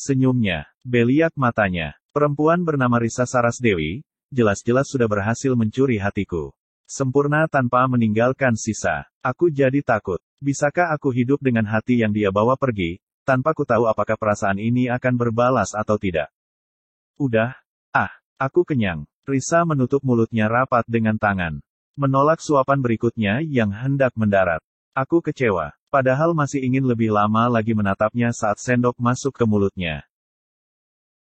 Senyumnya, beliak matanya. Perempuan bernama Risa Sarasdewi, jelas-jelas sudah berhasil mencuri hatiku. Sempurna tanpa meninggalkan sisa. Aku jadi takut. Bisakah aku hidup dengan hati yang dia bawa pergi, tanpa ku tahu apakah perasaan ini akan berbalas atau tidak? Udah. Aku kenyang. Risa menutup mulutnya rapat dengan tangan. Menolak suapan berikutnya yang hendak mendarat. Aku kecewa. Padahal masih ingin lebih lama lagi menatapnya saat sendok masuk ke mulutnya.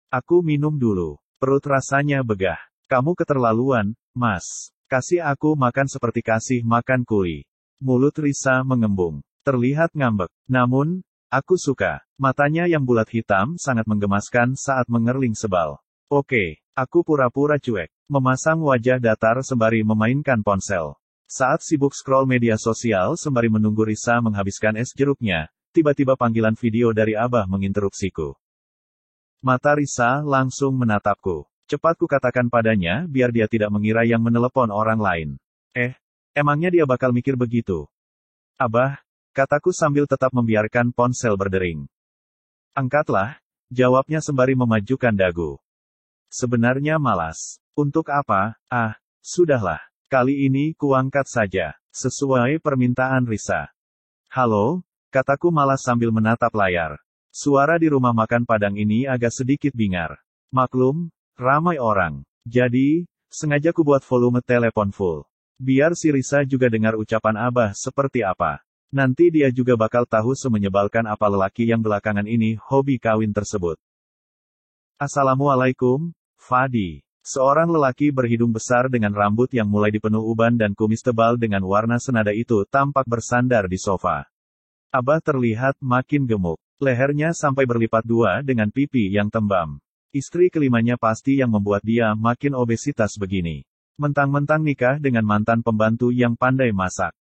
Aku minum dulu. Perut rasanya begah. Kamu keterlaluan, Mas. Kasih aku makan seperti kasih makan kuli. Mulut Risa mengembung. Terlihat ngambek. Namun, aku suka. Matanya yang bulat hitam sangat menggemaskan saat mengerling sebal. Oke, aku pura-pura cuek. Memasang wajah datar sembari memainkan ponsel. Saat sibuk scroll media sosial sembari menunggu Risa menghabiskan es jeruknya, tiba-tiba panggilan video dari Abah menginterupsiku. Mata Risa langsung menatapku. Cepat ku katakan padanya biar dia tidak mengira yang menelepon orang lain. Emangnya dia bakal mikir begitu? Abah, kataku sambil tetap membiarkan ponsel berdering. Angkatlah, jawabnya sembari memajukan dagu. Sebenarnya malas. Untuk apa? Sudahlah. Kali ini kuangkat saja. Sesuai permintaan Risa. Halo, kataku malas sambil menatap layar. Suara di rumah makan Padang ini agak sedikit bingar. Maklum, ramai orang. Jadi, sengaja ku buat volume telepon full. Biar si Risa juga dengar ucapan Abah seperti apa. Nanti dia juga bakal tahu semenyebalkan apa lelaki yang belakangan ini hobi kawin tersebut. Assalamualaikum, Fadi. Seorang lelaki berhidung besar dengan rambut yang mulai dipenuh uban dan kumis tebal dengan warna senada itu tampak bersandar di sofa. Abah terlihat makin gemuk. Lehernya sampai berlipat dua dengan pipi yang tembam. Istri kelimanya pasti yang membuat dia makin obesitas begini. Mentang-mentang nikah dengan mantan pembantu yang pandai masak.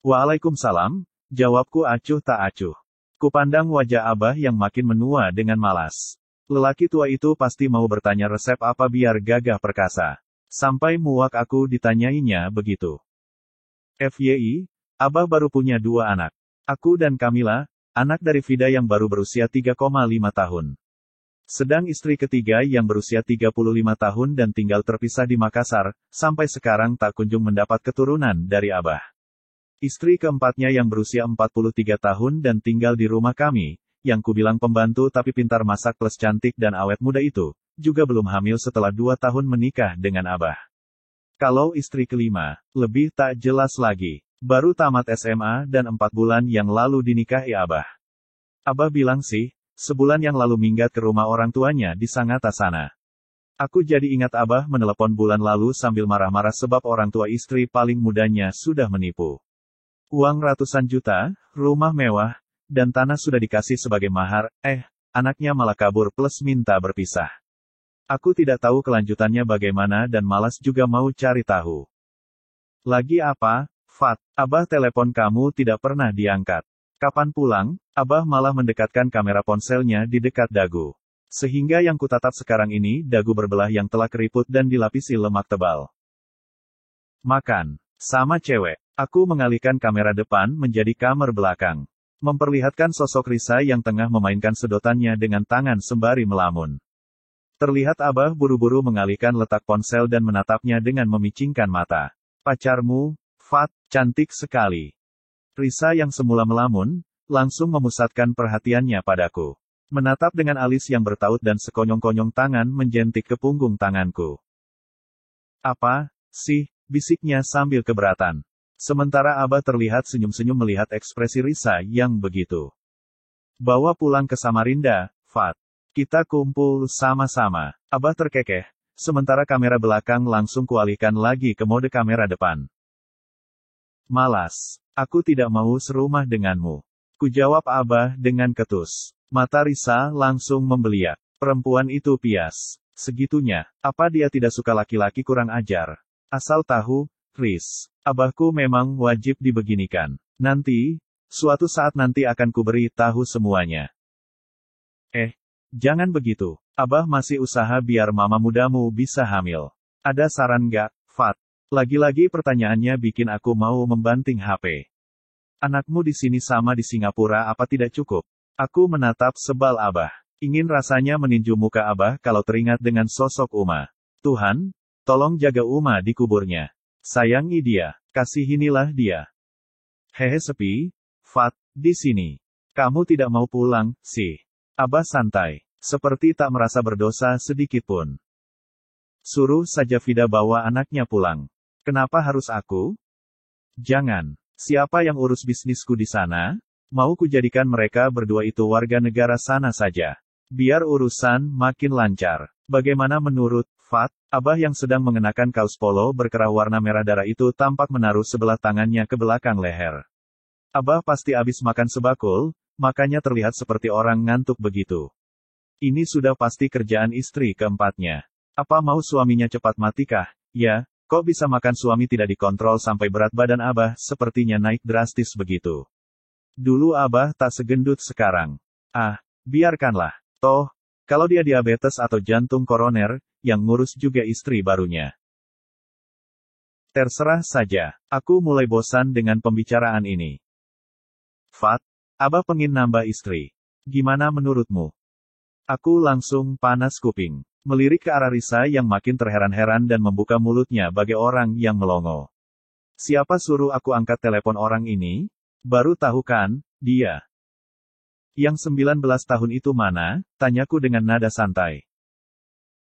Waalaikumsalam, jawabku acuh tak acuh. Kupandang wajah Abah yang makin menua dengan malas. Lelaki tua itu pasti mau bertanya resep apa biar gagah perkasa. Sampai muak aku ditanyainya begitu. FYI, Abah baru punya 2 anak. Aku dan Kamila, anak dari Vida yang baru berusia 3,5 tahun. Sedang istri ketiga yang berusia 35 tahun dan tinggal terpisah di Makassar, sampai sekarang tak kunjung mendapat keturunan dari Abah. Istri keempatnya yang berusia 43 tahun dan tinggal di rumah kami, yang kubilang pembantu tapi pintar masak plus cantik dan awet muda itu, juga belum hamil setelah 2 tahun menikah dengan Abah. Kalau istri kelima, lebih tak jelas lagi. Baru tamat SMA dan 4 bulan yang lalu dinikahi Abah. Abah bilang sih, sebulan yang lalu minggat ke rumah orang tuanya di Sangatta sana. Aku jadi ingat Abah menelepon bulan lalu sambil marah-marah sebab orang tua istri paling mudanya sudah menipu. Uang ratusan juta, rumah mewah, dan tanah sudah dikasih sebagai mahar, anaknya malah kabur plus minta berpisah. Aku tidak tahu kelanjutannya bagaimana dan malas juga mau cari tahu. Lagi apa, Fat? Abah telepon kamu tidak pernah diangkat. Kapan pulang? Abah malah mendekatkan kamera ponselnya di dekat dagu. Sehingga yang kutatap sekarang ini dagu berbelah yang telah keriput dan dilapisi lemak tebal. Makan. Sama cewek. Aku mengalihkan kamera depan menjadi kamar belakang. Memperlihatkan sosok Risa yang tengah memainkan sedotannya dengan tangan sembari melamun. Terlihat Abah buru-buru mengalihkan letak ponsel dan menatapnya dengan memicingkan mata. Pacarmu, Fat, cantik sekali. Risa yang semula melamun, langsung memusatkan perhatiannya padaku. Menatap dengan alis yang bertaut dan sekonyong-konyong tangan menjentik ke punggung tanganku. Apa sih, bisiknya sambil keberatan. Sementara Abah terlihat senyum-senyum melihat ekspresi Risa yang begitu. Bawa pulang ke Samarinda, Fat. Kita kumpul sama-sama. Abah terkekeh, sementara kamera belakang langsung kualihkan lagi ke mode kamera depan. Malas. Aku tidak mau serumah denganmu. Kujawab Abah dengan ketus. Mata Risa langsung membeliak. Perempuan itu pias. Segitunya, apa dia tidak suka laki-laki kurang ajar? Asal tahu, Riz, Abahku memang wajib dibeginikan. Nanti, suatu saat nanti akan kuberi tahu semuanya. Jangan begitu. Abah masih usaha biar mama mudamu bisa hamil. Ada saran nggak, Fat? Lagi-lagi pertanyaannya bikin aku mau membanting HP. Anakmu di sini sama di Singapura apa tidak cukup? Aku menatap sebal Abah. Ingin rasanya meninju muka Abah kalau teringat dengan sosok Uma. Tuhan, tolong jaga Uma di kuburnya. Sayangi dia, kasihinilah dia. Hehe sepi, Fat, di sini. Kamu tidak mau pulang, sih. Abah santai, seperti tak merasa berdosa sedikit pun. Suruh saja Vida bawa anaknya pulang. Kenapa harus aku? Jangan. Siapa yang urus bisnisku di sana? Mau kujadikan mereka berdua itu warga negara sana saja. Biar urusan makin lancar. Bagaimana menurut Fat? Abah yang sedang mengenakan kaos polo berkerah warna merah darah itu tampak menaruh sebelah tangannya ke belakang leher. Abah pasti habis makan sebakul, makanya terlihat seperti orang ngantuk begitu. Ini sudah pasti kerjaan istri keempatnya. Apa mau suaminya cepat matikah? Ya, kok bisa makan suami tidak dikontrol sampai berat badan Abah sepertinya naik drastis begitu. Dulu Abah tak segendut sekarang. Ah, biarkanlah. Toh, kalau dia diabetes atau jantung koroner, yang ngurus juga istri barunya. Terserah saja, aku mulai bosan dengan pembicaraan ini. Fat, Abah pengen nambah istri. Gimana menurutmu? Aku langsung panas kuping. Melirik ke arah Risa yang makin terheran-heran dan membuka mulutnya bagai orang yang melongo. Siapa suruh aku angkat telepon orang ini? Baru tahu kan, dia. Yang 19 tahun itu mana? Tanyaku dengan nada santai.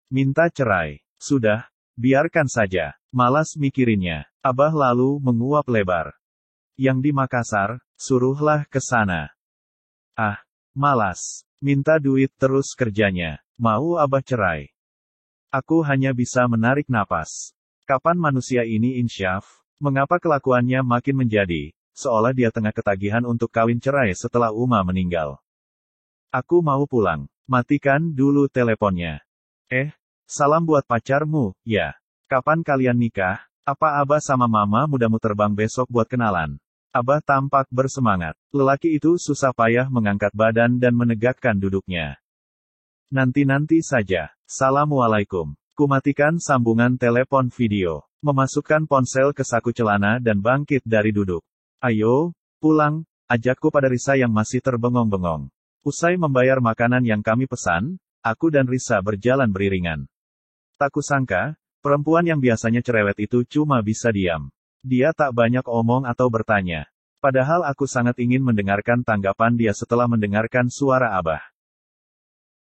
Minta cerai. Sudah, biarkan saja. Malas mikirinnya. Abah lalu menguap lebar. Yang di Makassar, suruhlah ke sana. Ah, malas. Minta duit terus kerjanya. Mau Abah cerai? Aku hanya bisa menarik napas. Kapan manusia ini insyaf? Mengapa kelakuannya makin menjadi, seolah dia tengah ketagihan untuk kawin cerai setelah Uma meninggal? Aku mau pulang. Matikan dulu teleponnya. Salam buat pacarmu, ya. Kapan kalian nikah? Apa Abah sama mama mudamu terbang besok buat kenalan? Abah tampak bersemangat. Lelaki itu susah payah mengangkat badan dan menegakkan duduknya. Nanti-nanti saja. Assalamualaikum. Kumatikan sambungan telepon video. Memasukkan ponsel ke saku celana dan bangkit dari duduk. Ayo, pulang, ajakku pada Risa yang masih terbengong-bengong. Usai membayar makanan yang kami pesan, aku dan Risa berjalan beriringan. Tak kusangka, perempuan yang biasanya cerewet itu cuma bisa diam. Dia tak banyak omong atau bertanya. Padahal aku sangat ingin mendengarkan tanggapan dia setelah mendengarkan suara Abah.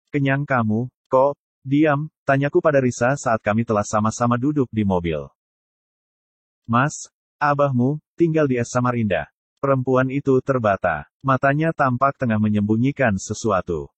Kenyang kamu, kok? Diam, tanyaku pada Risa saat kami telah sama-sama duduk di mobil. Mas, Abahmu, tinggal di Es Samarinda. Perempuan itu terbata. Matanya tampak tengah menyembunyikan sesuatu.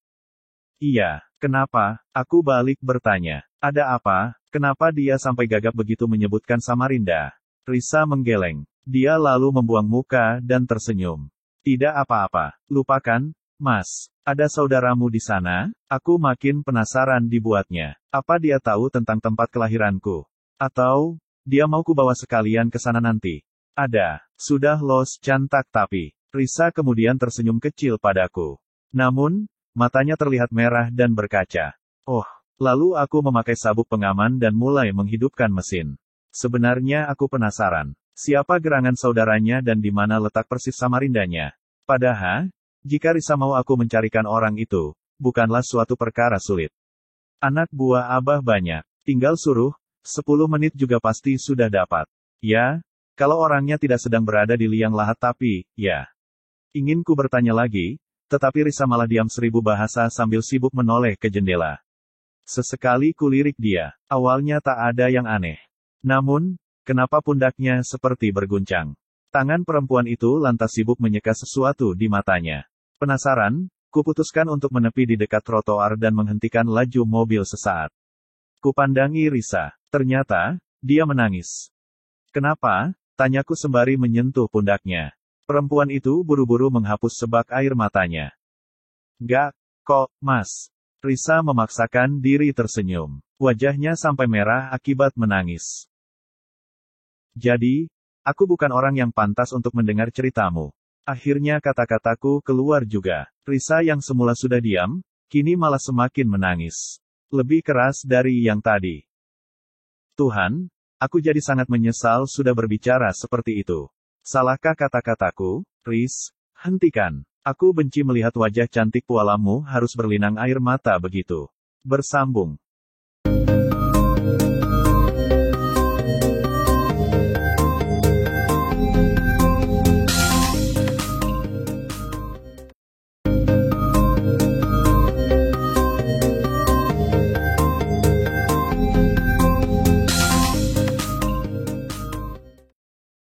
Iya, kenapa? Aku balik bertanya. Ada apa? Kenapa dia sampai gagap begitu menyebutkan Samarinda? Risa menggeleng. Dia lalu membuang muka dan tersenyum. Tidak apa-apa, lupakan, Mas. Ada saudaramu di sana? Aku makin penasaran dibuatnya. Apa dia tahu tentang tempat kelahiranku? Atau, dia mau ku bawa sekalian ke sana nanti? Ada. Sudah los cantak tapi. Risa kemudian tersenyum kecil padaku. Namun, matanya terlihat merah dan berkaca. Oh, lalu aku memakai sabuk pengaman dan mulai menghidupkan mesin. Sebenarnya aku penasaran. Siapa gerangan saudaranya dan di mana letak persis Samarindanya? Padahal, jika Risa mau aku mencarikan orang itu, bukanlah suatu perkara sulit. Anak buah Abah banyak. Tinggal suruh, 10 menit juga pasti sudah dapat. Ya, kalau orangnya tidak sedang berada di liang lahat tapi, ya. Ingin ku bertanya lagi, tetapi Risa malah diam 1000 bahasa sambil sibuk menoleh ke jendela. Sesekali kulirik dia. Awalnya tak ada yang aneh. Namun, kenapa pundaknya seperti berguncang? Tangan perempuan itu lantas sibuk menyeka sesuatu di matanya. Penasaran, kuputuskan untuk menepi di dekat trotoar dan menghentikan laju mobil sesaat. Kupandangi Risa. Ternyata, dia menangis. Kenapa? Tanyaku sembari menyentuh pundaknya. Perempuan itu buru-buru menghapus sebak air matanya. Gak, kok, Mas. Risa memaksakan diri tersenyum. Wajahnya sampai merah akibat menangis. Jadi, aku bukan orang yang pantas untuk mendengar ceritamu. Akhirnya kata-kataku keluar juga. Risa yang semula sudah diam, kini malah semakin menangis. Lebih keras dari yang tadi. Tuhan, aku jadi sangat menyesal sudah berbicara seperti itu. Salahkah kata-kataku? Riz, hentikan. Aku benci melihat wajah cantik pualamu harus berlinang air mata begitu. Bersambung.